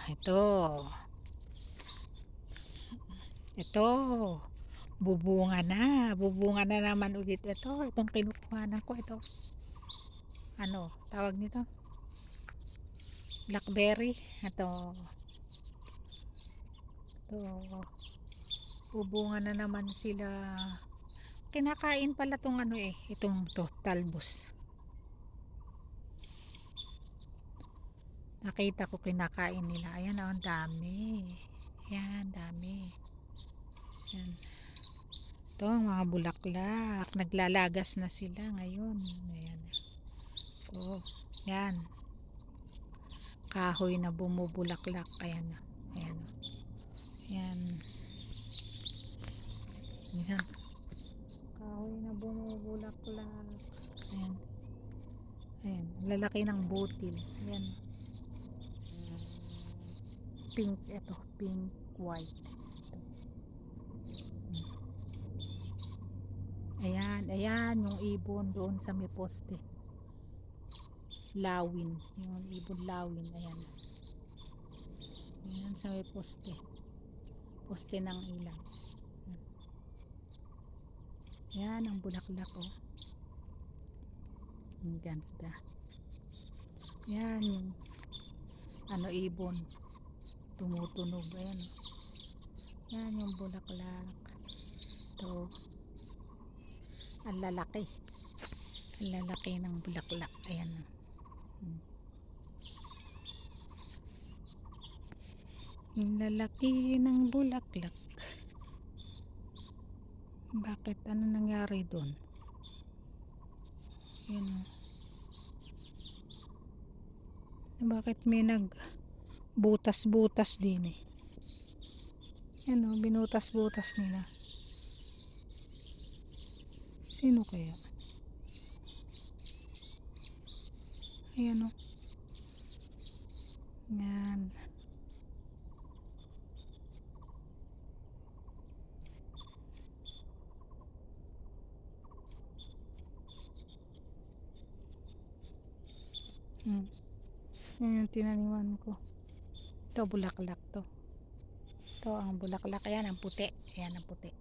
ito, ito, bubunga na naman ulit ito, itong kinukuhanan ko, ito, ano, tawag nito, blackberry, ito, bubunga na naman sila, kinakain pala tong ano itong to, talbos, nakita ko kinakain nila, ayan ang dami, yan, dami, yan. Ito ang mga bulaklak. Naglalagas na sila ngayon. Ayan. Ito. Yan. Kahoy na bumubulaklak. Ayan. Ayan. Ayan. Ayan. Kahoy na bumubulaklak. Ayan. Ayan. Lalaki ng butil. Ayan. Pink. Ito. Pink. White. Ayan. Ayan. Yung ibon doon sa may poste. Lawin. Yung ibon lawin. Ayan. Ayan sa may poste. Poste ng ilaw. Yan ang bulaklak oh. Ang ganda. Yan yung ano ibon. Tumutunog. Ayan. Yan yung bulaklak. Ito. Ang lalaki. Ang lalaki ng bulaklak. Ayan. Ang lalaki ng bulaklak. Bakit? Ano nangyari doon? Yan o. Bakit may nagbutas-butas din eh? Yan o, binutas-butas nila. Sino kaya? Ayan o. Yan. Yan yung tinaniman ko. Ito bulaklak to. Ito ang bulaklak. Ayan ang puti. Ayan ang puti.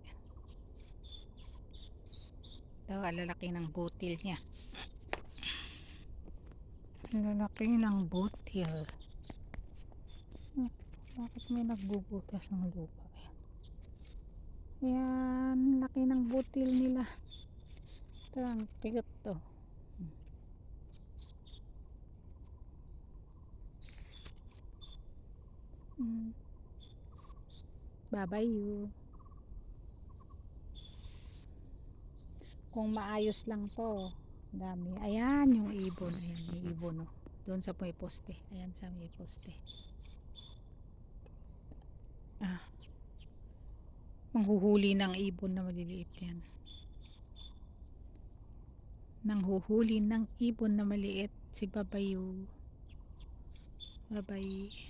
Ito ang lalaki ng butil niya. Lalaki ng butil. Bakit may nagbubutas ng lupa? Ayan. Laki ng butil nila. Ito ang cute to. Babayu. Kung maayos lang to, dami. Ayan yung ibon. Ayan yung ibon oh. Doon sa may poste. Ayan sa may poste. Manghuhuli ng ibon na maliliit yan. Nanghuhuli ng ibon na maliit si Babayu. Babay.